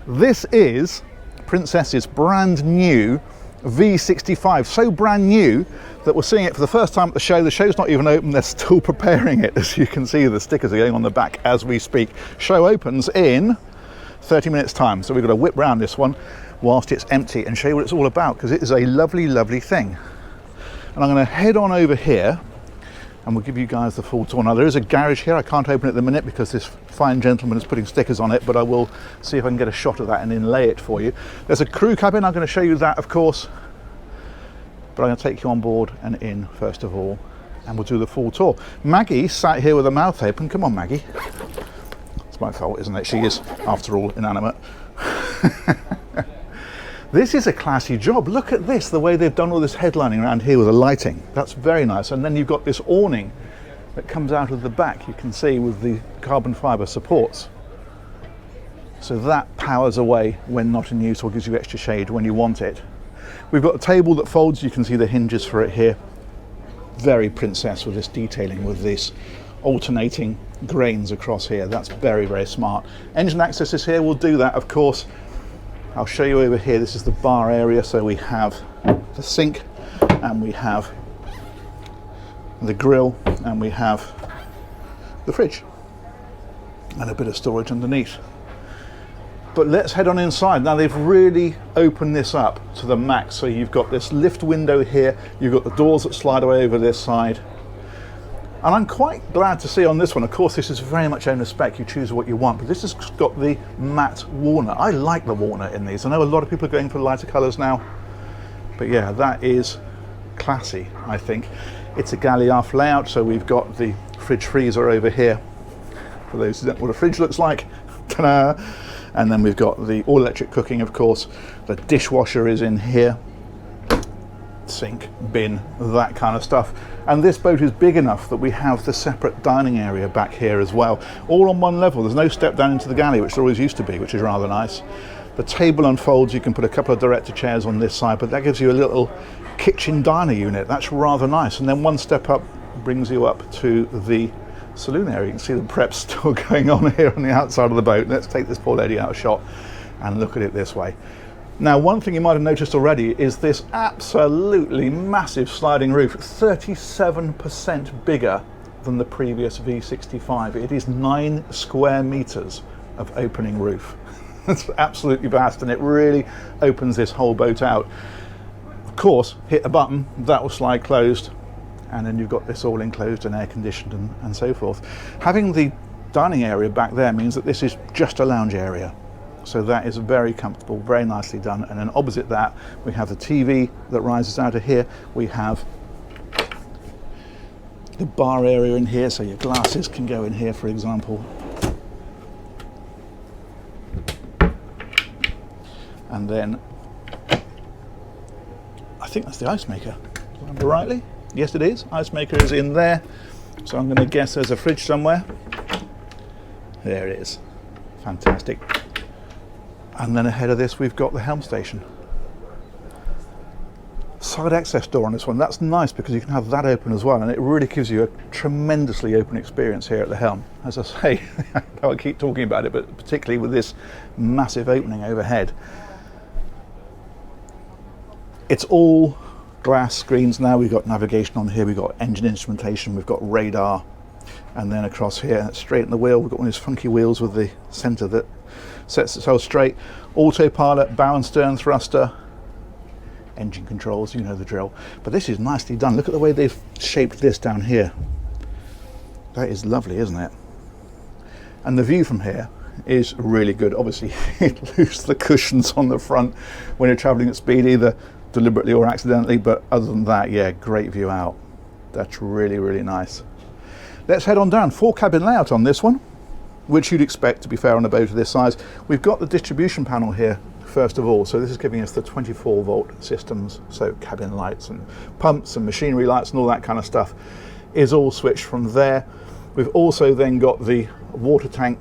This is Princess's brand new V65, so brand new that we're seeing it for the first time at the show. The show's not even open, they're still preparing it. As you can see, the stickers are going on the back as we speak. Show opens in 30 minutes time, so we've got to whip round this one whilst it's empty and show you what it's all about, because it is a lovely, lovely thing. And I'm going to head on over here and we'll give you guys the full tour. Now there is a garage here, I can't open it at the minute because this fine gentleman is putting stickers on it, but I will see if I can get a shot of that and inlay it for you. There's a crew cabin, I'm going to show you that of course, but I'm going to take you on board and in first of all, and we'll do the full tour. Maggie sat here with her mouth open. Come on Maggie. It's my fault, isn't it? She is, after all, inanimate. This is a classy job. Look at this, the way they've done all this headlining around here with the lighting. That's very nice. And then you've got this awning that comes out of the back, you can see, with the carbon fibre supports. So that powers away when not in use or gives you extra shade when you want it. We've got a table that folds, you can see the hinges for it here. Very Princess with this detailing, with this alternating grains across here. That's very, very smart. Engine access is here, we'll do that of course. I'll show you over here, this is the bar area, so we have the sink and we have the grill and we have the fridge and a bit of storage underneath. But let's head on inside. Now they've really opened this up to the max, so you've got this lift window here, you've got the doors that slide away over this side. And I'm quite glad to see on this one, of course this is very much owner spec, you choose what you want, but this has got the matte Warner. I like the Warner in these. I know a lot of people are going for lighter colours now, but yeah, that is classy, I think. It's a galley aft layout, so we've got the fridge freezer over here, for those who don't know what a fridge looks like. Ta-da! And then we've got the all electric cooking, of course. The dishwasher is in here, sink, bin, that kind of stuff. And this boat is big enough that we have the separate dining area back here as well, all on one level. There's no step down into the galley, which there always used to be, which is rather nice. The table unfolds, you can put a couple of director chairs on this side, but that gives you a little kitchen diner unit. That's rather nice. And then one step up brings you up to the saloon area. You can see the prep still going on here on the outside of the boat. Let's take this poor lady out of shot and look at it this way. Now, one thing you might have noticed already is this absolutely massive sliding roof, 37% bigger than the previous V65. It is 9 square meters of opening roof. It's absolutely vast, and it really opens this whole boat out. Of course, hit a button, that will slide closed, and then you've got this all enclosed and air conditioned and so forth. Having the dining area back there means that this is just a lounge area. So that is very comfortable, very nicely done. And then opposite that, we have the TV that rises out of here. We have the bar area in here, so your glasses can go in here, for example. And then, I think that's the ice maker. Do I remember rightly? Yes, it is. Ice maker is in there. So I'm going to guess there's a fridge somewhere. There it is. Fantastic. And then ahead of this we've got the helm station. Side access door on this one, that's nice because you can have that open as well, and it really gives you a tremendously open experience here at the helm. As I say, I keep talking about it, but particularly with this massive opening overhead. It's all glass screens now. We've got navigation on here, we've got engine instrumentation, we've got radar, and then across here, straight in the wheel, we've got one of these funky wheels with the centre that sets itself straight. Autopilot, bow and stern thruster, engine controls, you know the drill. But this is nicely done. Look at the way they've shaped this down here. That is lovely, isn't it? And the view from here is really good. Obviously, you lose the cushions on the front when you're traveling at speed, either deliberately or accidentally, but other than that, yeah, great view out. That's really, really nice. Let's head on down. 4 cabin layout on this one, which you'd expect, to be fair, on a boat of this size. We've got the distribution panel here first of all, so this is giving us the 24 volt systems, so cabin lights and pumps and machinery lights and all that kind of stuff is all switched from there. We've also then got the water tank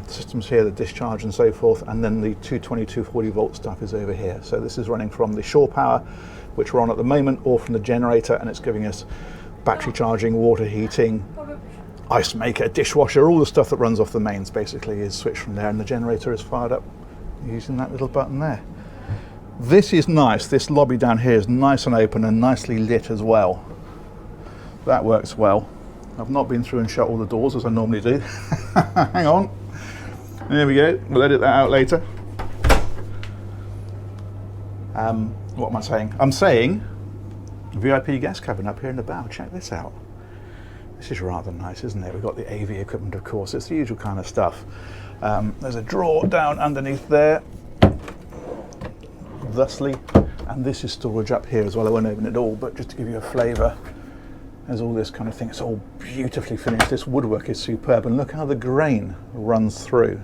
systems here, the discharge and so forth, and then the 220-240 volt stuff is over here. So this is running from the shore power, which we're on at the moment, or from the generator, and it's giving us battery charging, water heating, ice maker, dishwasher, all the stuff that runs off the mains basically is switched from there, and the generator is fired up using that little button there. This is nice. This lobby down here is nice and open and nicely lit as well. That works well. I've not been through and shut all the doors as I normally do. Hang on. There we go. We'll edit that out later. What am I saying? I'm saying VIP guest cabin up here in the bow. Check this out. This is rather nice, isn't it? We've got the AV equipment, of course. It's the usual kind of stuff. There's a drawer down underneath there, thusly, and this is storage up here as well. I won't open it all, but just to give you a flavour, there's all this kind of thing. It's all beautifully finished. This woodwork is superb, and look how the grain runs through.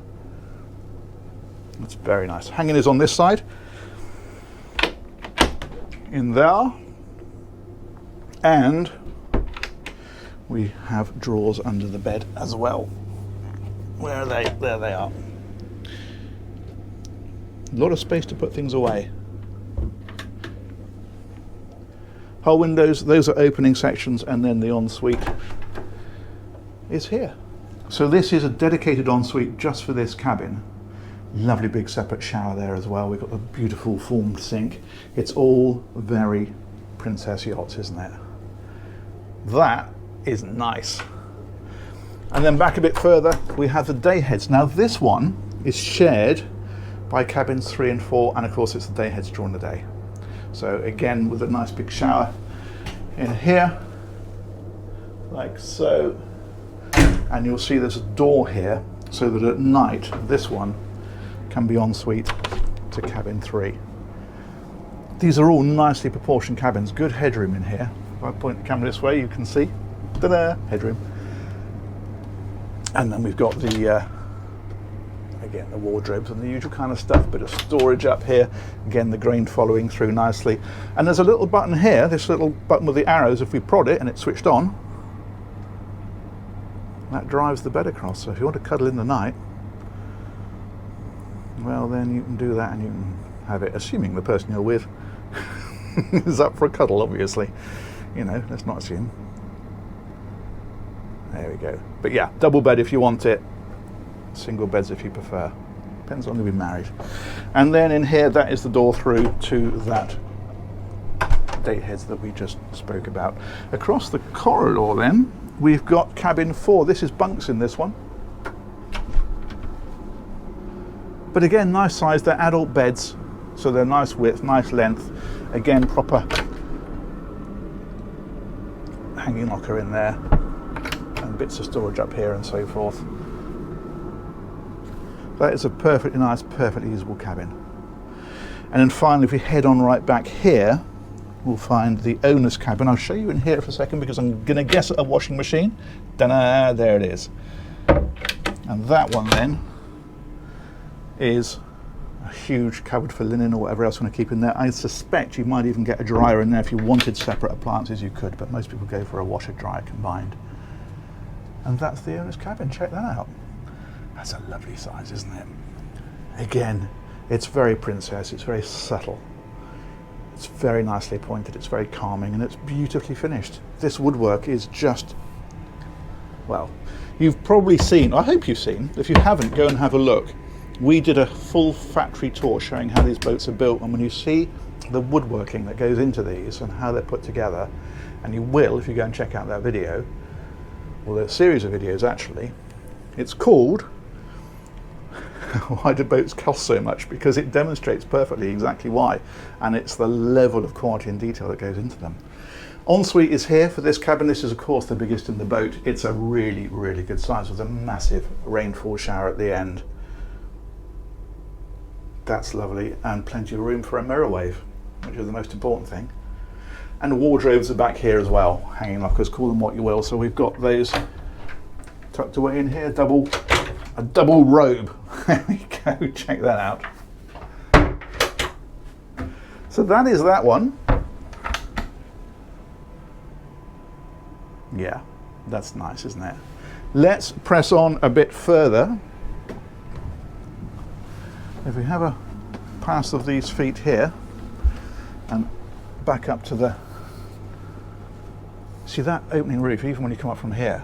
That's very nice. Hanging is on this side, in there, and we have drawers under the bed as well. Where are they? There they are. A lot of space to put things away. Hull windows, those are opening sections, and then the ensuite is here. So this is a dedicated ensuite just for this cabin. Lovely big separate shower there as well. We've got the beautiful formed sink. It's all very Princess Yachts, isn't it? That is nice. And then back a bit further, we have the day heads. Now this one is shared by cabins 3 and 4, and of course it's the day heads during the day. So again, with a nice big shower in here, like so. And you'll see there's a door here, so that at night, this one can be ensuite to cabin 3. These are all nicely proportioned cabins, good headroom in here. If I point the camera this way, you can see, ta-da, headroom. And then we've got the, again, the wardrobes and the usual kind of stuff, bit of storage up here. Again, the grain following through nicely. And there's a little button here, this little button with the arrows. If we prod it and it's switched on, that drives the bed across. So if you want to cuddle in the night, well, then you can do that and you can have it, assuming the person you're with is up for a cuddle, obviously. You know, let's not assume. There we go. But yeah, double bed if you want it, single beds if you prefer. Depends on who you're married. And then in here, that is the door through to that day heads that we just spoke about. Across the corridor then, we've got cabin 4. This is bunks in this one. But again, nice size. They're adult beds, so they're nice width, nice length. Again, proper hanging locker in there, and bits of storage up here and so forth. That is a perfectly nice, perfectly usable cabin. And then finally, if we head on right back here, we'll find the owner's cabin. I'll show you in here for a second because I'm going to guess at a washing machine. Ta-da, there it is. And that one then is a huge cupboard for linen or whatever else you want to keep in there. I suspect you might even get a dryer in there. If you wanted separate appliances, you could, but most people go for a washer dryer combined. And that's the owner's cabin. Check that out. That's a lovely size, isn't it? Again, it's very princess, it's very subtle. It's very nicely appointed, it's very calming, and it's beautifully finished. This woodwork is just, well, you've probably seen, I hope you've seen, if you haven't, go and have a look. We did a full factory tour showing how these boats are built, and when you see the woodworking that goes into these and how they're put together, and you will if you go and check out that video, well, there's a series of videos actually. It's called Why Do Boats Cost So Much? Because it demonstrates perfectly exactly why, and it's the level of quality and detail that goes into them. Ensuite is here for this cabin. This is of course the biggest in the boat. It's a really, really good size with a massive rainfall shower at the end. That's lovely, and plenty of room for a mirror wave, which is the most important thing. And wardrobes are back here as well, hanging lockers, call them what you will. So we've got those tucked away in here, a double robe. There we go, check that out. So that is that one. Yeah, that's nice, isn't it? Let's press on a bit further. If we have a pass of these feet here and back up to the, see that opening roof, even when you come up from here,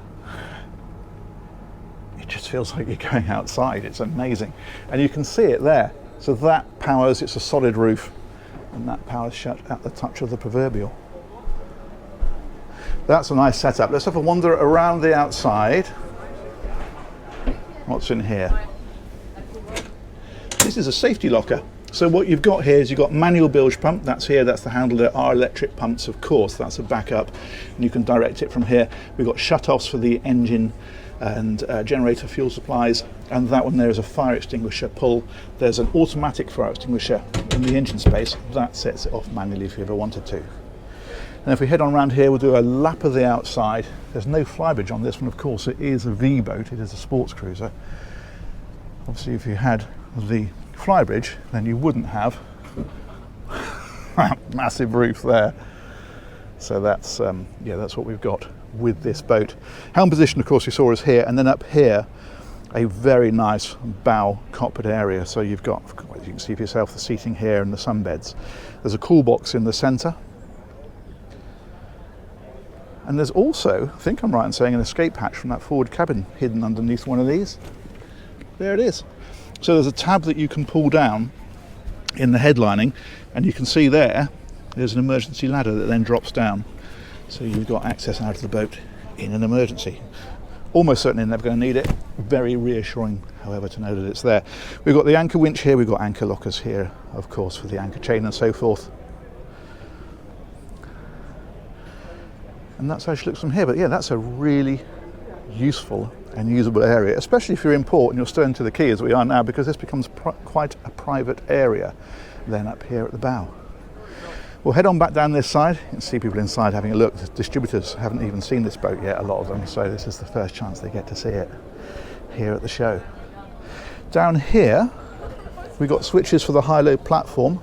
it just feels like you're going outside. It's amazing. And you can see it there. So that powers, it's a solid roof, and that powers shut at the touch of the proverbial. That's a nice setup. Let's have a wander around the outside. What's in here? This is a safety locker. So what you've got here is you've got manual bilge pump. That's here, that's the handle. There are electric pumps, of course. That's a backup, and you can direct it from here. We've got shut-offs for the engine and generator fuel supplies, and that one there is a fire extinguisher pull. There's an automatic fire extinguisher in the engine space. That sets it off manually if you ever wanted to. And if we head on around here, we'll do a lap of the outside. There's no flybridge on this one, of course. It is a V boat, it is a sports cruiser. Obviously, if you had the flybridge, then you wouldn't have that massive roof there. So that's yeah, that's what we've got with this boat. Helm position, of course, you saw is here, and then up here a very nice bow cockpit area. So you've got, as you can see for yourself, the seating here and the sunbeds. There's a cool box in the centre, and there's also, I think I'm right in saying, an escape hatch from that forward cabin hidden underneath one of these. There it is. So there's a tab that you can pull down in the headlining, and you can see there's an emergency ladder that then drops down. So you've got access out of the boat in an emergency. Almost certainly never going to need it. Very reassuring, however, to know that it's there. We've got the anchor winch here, we've got anchor lockers here, of course, for the anchor chain and so forth. And that's how she looks from here. But yeah, that's a really useful and usable area, especially if you're in port and you're stern to the quay as we are now, because this becomes quite a private area then up here at the bow. We'll head on back down this side. You can see people inside having a look. The distributors haven't even seen this boat yet, a lot of them, so this is the first chance they get to see it here at the show. Down here we've got switches for the high-low platform.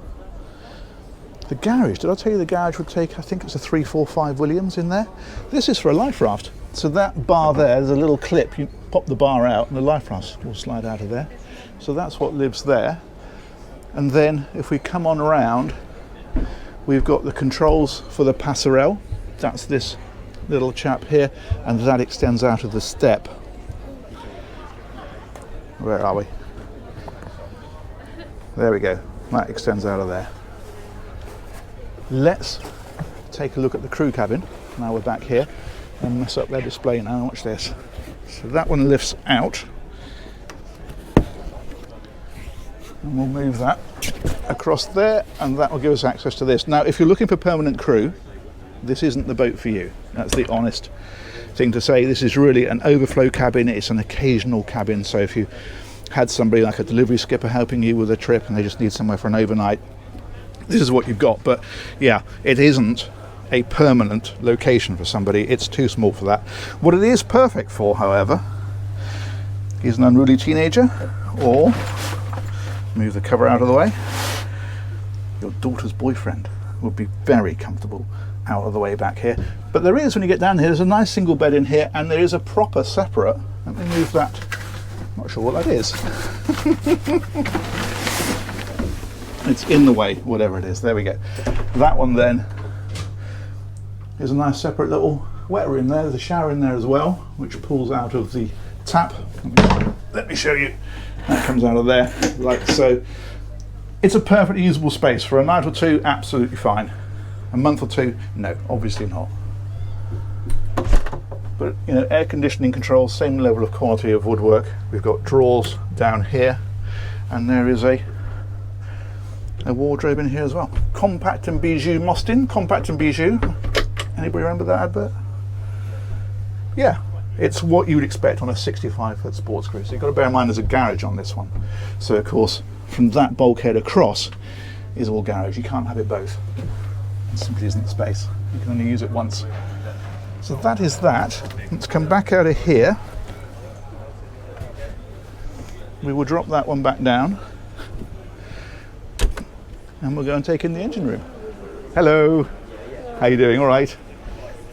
The garage, did I tell you the garage would take, I think it's a 345 Williams in there? This is for a life raft. So that bar there's a little clip, you pop the bar out and the life raft will slide out of there. So that's what lives there. And then if we come on around, we've got the controls for the passerelle. That's this little chap here, and that extends out of the step. Where are we? There we go, that extends out of there. Let's take a look at the crew cabin, now we're back here, and mess up their display now. Watch this. So that one lifts out, and we'll move that across there, and that will give us access to this. Now, if you're looking for permanent crew, this isn't the boat for you. That's the honest thing to say. This is really an overflow cabin. It's an occasional cabin, so if you had somebody like a delivery skipper helping you with a trip and they just need somewhere for an overnight, this is what you've got. But yeah, it isn't a permanent location for somebody. It's too small for that. What it is perfect for, however, is an unruly teenager, or move the cover out of the way, your daughter's boyfriend would be very comfortable out of the way back here. But there is, when you get down here, there's a nice single bed in here, and there is a proper separate, let me move that, I'm not sure what that is. It's in the way, whatever it is. There we go. That one then is a nice separate little wet room there. There's a shower in there as well, which pulls out of the tap. Let me show you. That comes out of there, like so. It's a perfectly usable space. For a night or two, absolutely fine. A month or two, no, obviously not. But you know, air conditioning controls, same level of quality of woodwork. We've got drawers down here, and there is a wardrobe in here as well. Compact and Bijou Mostyn, Compact and Bijou. Anybody remember that advert? Yeah, it's what you would expect on a 65-foot sports cruiser. You've got to bear in mind there's a garage on this one. So of course, from that bulkhead across is all garage. You can't have it both. It simply isn't the space. You can only use it once. So that is that. Let's come back out of here. We will drop that one back down, and we'll go and take in the engine room. Hello. How you doing? All right?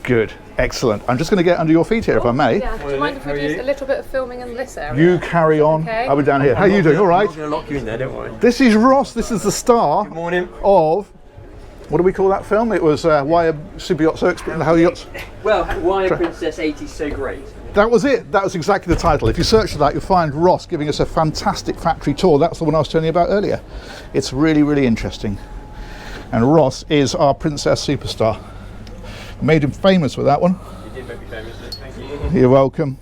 Good. Excellent. I'm just going to get under your feet here, if I may. Yeah. Do you mind if we do a little bit of filming in this area? You carry on. Okay. I'll be down here. How are you doing? All right? I'm going to lock you in there, don't worry. This is Ross. This is the star. Good morning. Of, what do we call that film? It was Why Are Super Yachts So Expensive? How Yachts? Well, why are Princess 80 so great? That was it. That was exactly the title. If you search for that, you'll find Ross giving us a fantastic factory tour. That's the one I was telling you about earlier. It's really, really interesting. And Ross is our Princess superstar. Made him famous with that one. You did make me famous, thank you. You're welcome.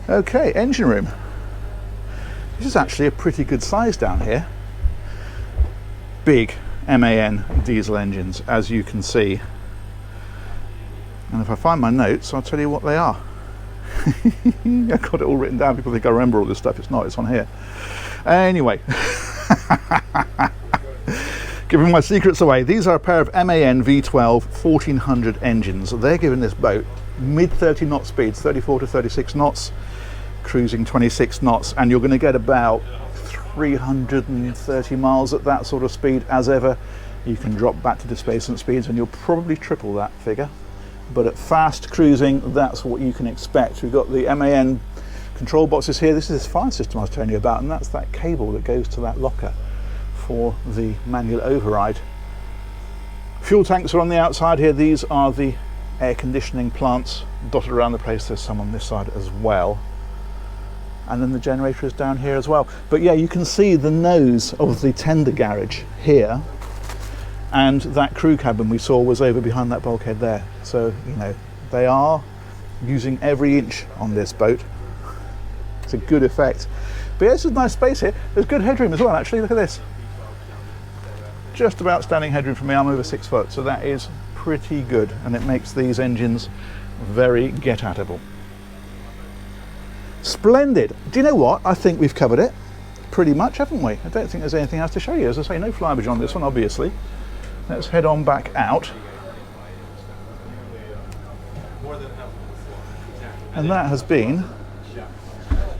Okay, engine room. This is actually a pretty good size down here. Big MAN diesel engines, as you can see. And if I find my notes, I'll tell you what they are. I've got it all written down. People think I remember all this stuff. It's not, it's on here. Anyway. Giving my secrets away. These are a pair of MAN V12 1400 engines. They're giving this boat mid 30 knot speeds, 34 to 36 knots, cruising 26 knots, and you're going to get about 330 miles at that sort of speed as ever. You can drop back to displacement speeds and you'll probably triple that figure. But at fast cruising, that's what you can expect. We've got the MAN control boxes here. This is this fire system I was telling you about, and that's that cable that goes to that locker for the manual override. Fuel tanks are on the outside here. These are the air conditioning plants dotted around the place. There's some on this side as well. And then the generator is down here as well. But yeah, you can see the nose of the tender garage here, and that crew cabin we saw was over behind that bulkhead there. So, you know, they are using every inch on this boat. It's a good effect. But yeah, this is nice space here. There's good headroom as well, actually. Look at this. Just about standing headroom for me. I'm over 6 foot, so that is pretty good, and it makes these engines very get-atable. Splendid. Do you know what? I think we've covered it pretty much, haven't we? I don't think there's anything else to show you. As I say, no flyage on this one, obviously. Let's head on back out. And that has been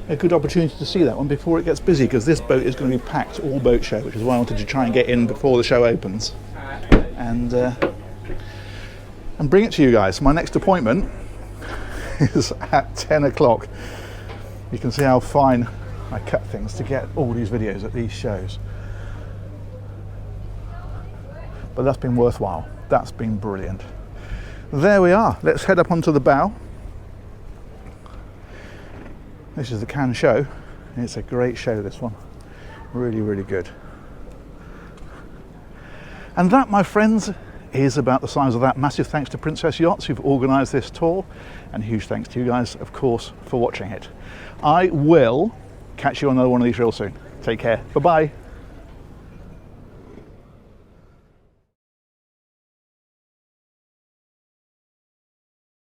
a good opportunity to see that one before it gets busy, because this boat is going to be packed all boat show, which is why I wanted to try and get in before the show opens and bring it to you guys. My next appointment is at 10 o'clock. You can see how fine I cut things to get all these videos at these shows. But that's been worthwhile. That's been brilliant. There we are. Let's head up onto the bow. This is the Cannes show. It's a great show, this one. Really, really good. And that, my friends, is about the size of that. Massive thanks to Princess Yachts who've organised this tour, and huge thanks to you guys, of course, for watching it. I will catch you on another one of these real soon. Take care. Bye-bye.